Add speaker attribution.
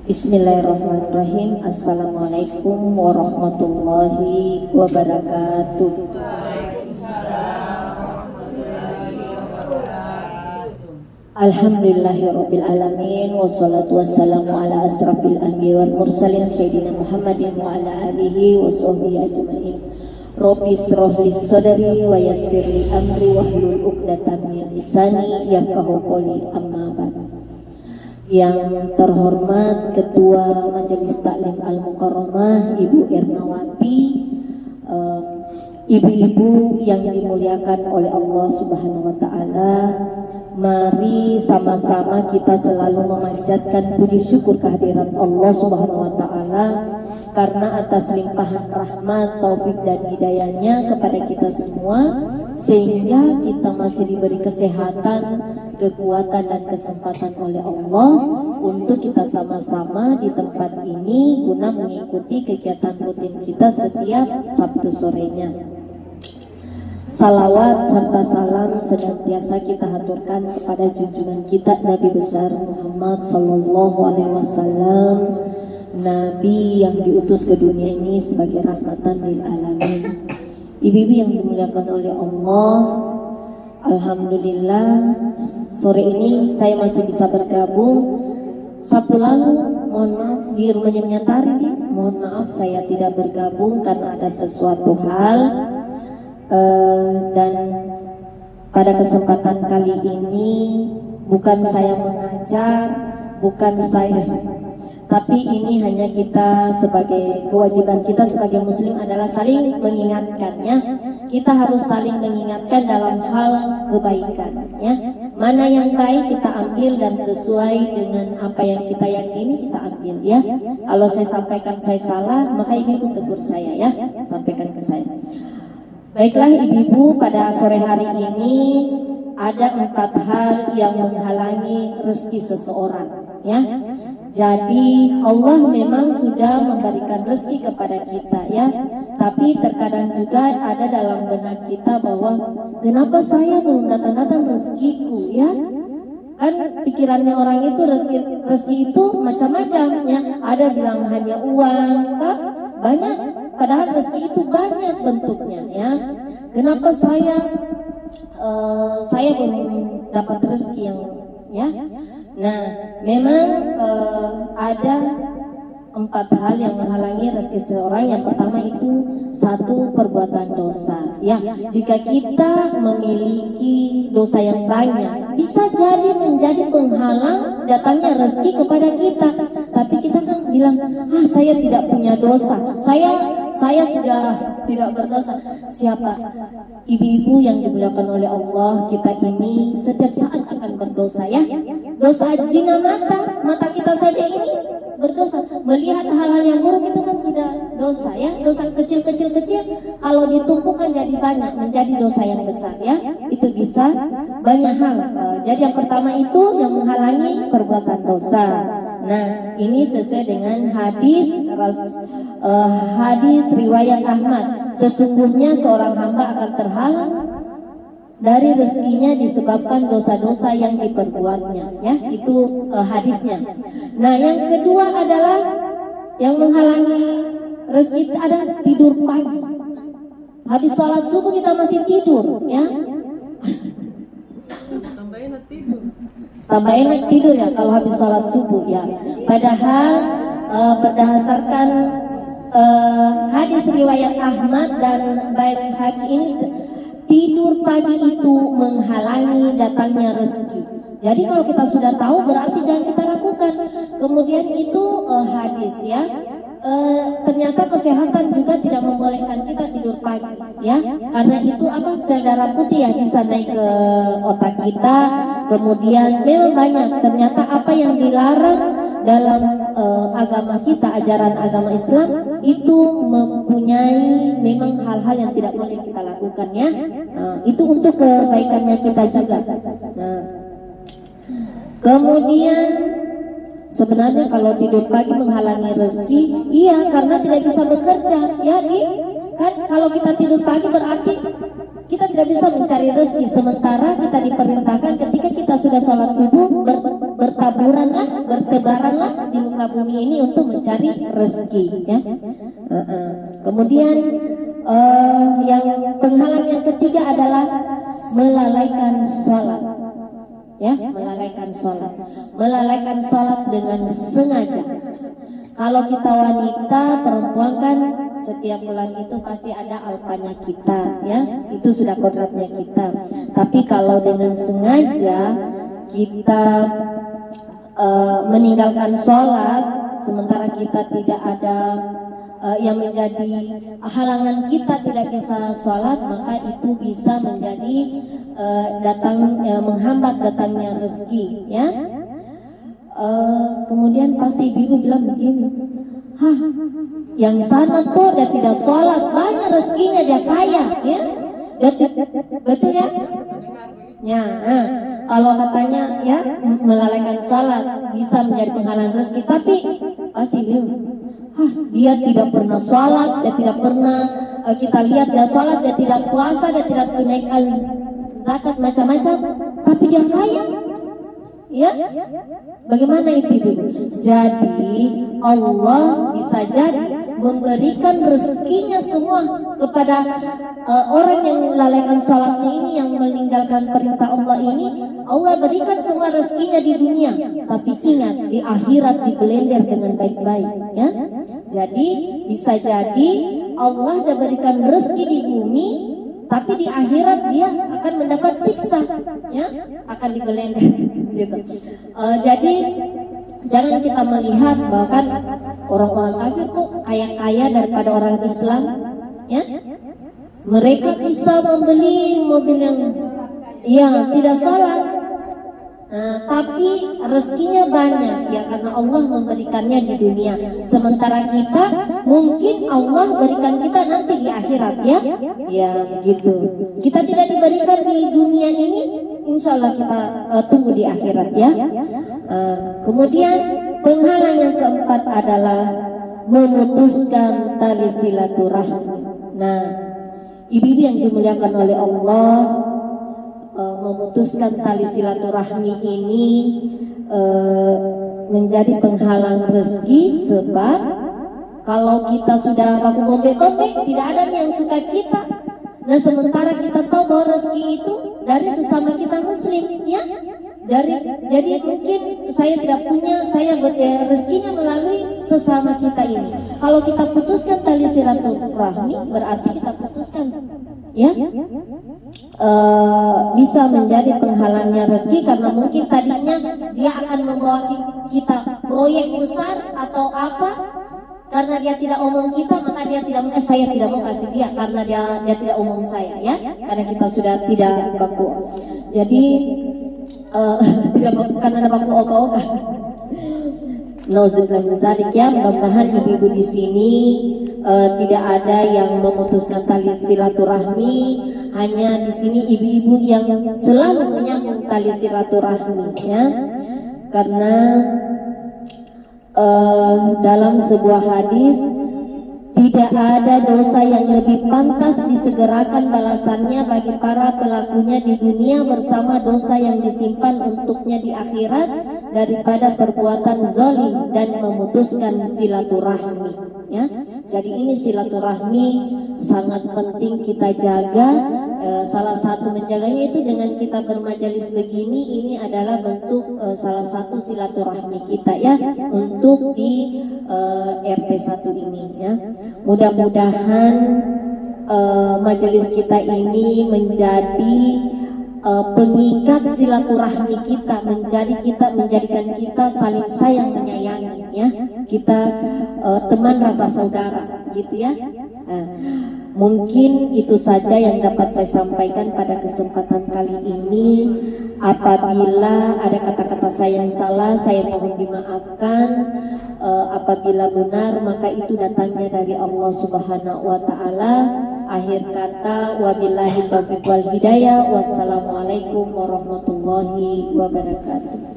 Speaker 1: Bismillahirrahmanirrahim. Assalamualaikum warahmatullahi wabarakatuh. Alhamdulillahirabbil alamin wassalatu wassalamu ala asrafil anbiya wal mursalin sayyidina Muhammadin wa ala alihi washabbihi ajmain. Rabbi israh li sadri wa yassir li amri wahlul 'uqdatam min lisani yafqahu qawli. Amma ba'd. Yang terhormat Ketua Majelis Taklim Al-Mukarramah Ibu Ernawati, ibu-ibu yang dimuliakan oleh Allah Subhanahu wa taala, mari sama-sama kita selalu memanjatkan puji syukur kehadirat Allah Subhanahu wa taala karena atas limpahan rahmat, taufik dan hidayahnya kepada kita semua, sehingga kita masih diberi kesehatan, kekuatan dan kesempatan oleh Allah untuk kita sama-sama di tempat ini guna mengikuti kegiatan rutin kita setiap Sabtu sorenya. Salawat serta salam senantiasa kita haturkan kepada junjungan kita Nabi besar Muhammad sallallahu alaihi wasallam, Nabi yang diutus ke dunia ini sebagai rahmatan lil alamin. Ibu-ibu yang dimuliakan oleh Allah, alhamdulillah sore ini saya masih bisa bergabung. Sabtu lalu mohon maaf di rumahnya Menyatari, mohon maaf saya tidak bergabung karena ada sesuatu hal, dan pada kesempatan kali ini bukan saya mengajar, bukan saya, tapi ini hanya kita sebagai kewajiban kita sebagai muslim adalah saling mengingatkannya. Kita harus saling mengingatkan dalam hal kebaikan, ya. Mana yang baik kita ambil dan sesuai dengan apa yang kita yakini kita ambil, ya. Kalau saya sampaikan saya salah, maka ibu tegur saya, ya, sampaikan ke saya. Baiklah ibu-ibu, pada sore hari ini ada 4 hal yang menghalangi rezeki seseorang, ya. Jadi Allah memang sudah memberikan rezeki kepada kita, ya. Tapi terkadang juga ada dalam benak kita bahwa kenapa saya belum datang-datang rezekiku, ya. Kan pikirannya orang itu rezeki itu macam-macam, ya. Ada bilang hanya uang, kan banyak. Padahal rezeki itu banyak bentuknya, ya. Kenapa saya belum dapat rezeki yang, ya. Nah, memang ada 4 hal yang menghalangi rezeki seseorang. Yang pertama itu 1, perbuatan dosa. Ya, jika kita memiliki dosa yang banyak, bisa jadi menjadi penghalang datangnya rezeki kepada kita. Tapi kita kan bilang, saya tidak punya dosa, saya sudah tidak berdosa. Siapa? Ibu-ibu yang dimuliakan oleh Allah, kita ini setiap saat akan berdosa, ya. Dosa zina mata kita saja ini berdosa. Melihat hal-hal yang buruk itu kan sudah dosa, ya. Dosa kecil-kecil kalau ditumpukan jadi banyak, menjadi dosa yang besar, ya. Itu bisa banyak hal. Jadi yang pertama itu yang menghalangi perbuatan dosa. Nah, ini sesuai dengan hadis riwayat Ahmad. Sesungguhnya seorang hamba akan terhalang dari rezekinya disebabkan dosa-dosa yang diperbuatnya, ya. Itu hadisnya. Nah, yang kedua adalah yang menghalangi rezeki ada tidur pagi. Habis sholat subuh kita masih tidur, ya. Tambah enak tidur ya kalau habis sholat subuh, ya. Padahal berdasarkan hadis riwayat Ahmad dan Baihaqi ini, tidur pagi itu menghalangi datangnya rezeki. Jadi kalau kita sudah tahu berarti jangan kita lakukan. Kemudian itu hadis, ya. Ternyata kesehatan juga tidak membolehkan kita tidur pagi, ya. Karena itu sel darah putih yang bisa naik ke otak kita. Kemudian memang banyak. Ternyata apa yang dilarang dalam agama kita, ajaran agama Islam itu mempunyai memang hal-hal yang tidak boleh kita lakukan, ya. Itu untuk kebaikannya kita juga. Nah, kemudian sebenarnya kalau tidur pagi menghalangi rezeki, iya, karena tidak bisa bekerja, ya. Kan kalau kita tidur pagi berarti Kita tidak bisa mencari rezeki, sementara kita diperintahkan ketika kita sudah sholat subuh bertaburanlah, bertebaranlah di muka bumi ini untuk mencari rezeki, ya. Kemudian yang penghalang yang ketiga adalah melalaikan sholat, ya, melalaikan sholat dengan sengaja. Kalau kita wanita, perempuan kan setiap bulan itu pasti ada alfanya kita, ya, itu sudah kodratnya kita. Tapi kalau dengan sengaja kita meninggalkan sholat, sementara kita tidak ada yang menjadi halangan kita tidak bisa sholat, maka itu bisa menjadi menghambat datangnya rezeki, ya. Kemudian pasti ibu bilang begini, yang sana tuh dia tidak sholat, banyak rezekinya, dia kaya, ya, betul ya? Ya, kalau katanya ya melalaikan sholat bisa menjadi penghalang rezeki, tapi pasti bingung. Dia tidak pernah sholat, dia tidak pernah kita lihat dia sholat, dia tidak puasa, dia tidak tunaikan zakat macam-macam, tapi dia kaya. Ya, bagaimana itu ibu? Jadi Allah bisa jadi memberikan rezekinya semua kepada orang yang melalaikan salatnya ini, yang meninggalkan perintah Allah ini. Allah berikan semua rezekinya di dunia, tapi ingat di akhirat diblender dengan baik-baik, ya. Jadi bisa jadi Allah sudah berikan rezeki di bumi, tapi di akhirat dia akan mendapat siksa, ya, akan dibelenggar gitu. Jadi jangan kita melihat bahwa kan orang-orang kafir kok kaya-kaya daripada orang Islam, ya. Mereka bisa membeli mobil yang tidak salah, tapi rezekinya banyak, ya, karena Allah memberikannya di dunia. Sementara kita mungkin Allah berikan kita nanti di akhirat, ya, gitu. Kita tidak diberikan di dunia ini, insya Allah kita tunggu di akhirat, ya. Kemudian penghalang yang keempat adalah memutuskan tali silaturahmi. Nah, ibu-ibu yang dimuliakan oleh Allah, memutuskan tali silaturahmi ini menjadi penghalang rezeki, sebab kalau kita sudah baku ngombe-ngombe, tidak ada yang suka kita. Nah, sementara kita tahu bahwa rezeki itu dari sesama kita muslim, ya. Jadi mungkin saya tidak punya, saya rezekinya melalui sesama kita ini. Kalau kita putuskan tali silaturahmi, berarti kita putuskan, ya, bisa menjadi penghalangnya rezeki, karena mungkin tadinya dia akan membawa kita proyek besar atau apa, karena dia tidak omong kita, maka dia tidak mau, saya tidak mau kasih dia karena dia tidak omong saya, ya, karena kita sudah tidak baku. Jadi tidak baku karena ada baku oka-oka. Nauzubillah min dzalik, ya. Mudah-mudahan ibu-ibu di sini tidak ada yang memutuskan tali silaturahmi. Hanya di sini ibu-ibu yang selalu menyambung tali silaturahmi, ya. Karena dalam sebuah hadis, tidak ada dosa yang lebih pantas disegerakan balasannya bagi para pelakunya di dunia bersama dosa yang disimpan untuknya di akhirat daripada perbuatan zalim dan memutuskan silaturahmi, ya. Jadi ini silaturahmi sangat penting kita jaga. Salah satu menjaganya itu dengan kita bermajelis begini, ini adalah bentuk salah satu silaturahmi kita, ya, untuk di RT 1 ini, ya. Mudah-mudahan majelis kita ini menjadi pengikat silaturahmi kita, menjadikan kita saling sayang menyayangi, ya. Kita teman rasa saudara, gitu, ya. Mungkin itu saja yang dapat saya sampaikan pada kesempatan kali ini. Apabila ada kata-kata saya yang salah, saya mohon dimaafkan. Apabila benar, maka itu datangnya dari Allah Subhanahu wa Ta'ala. Akhir kata, wabillahi taufiq wal hidayah. Wassalamualaikum warahmatullahi wabarakatuh.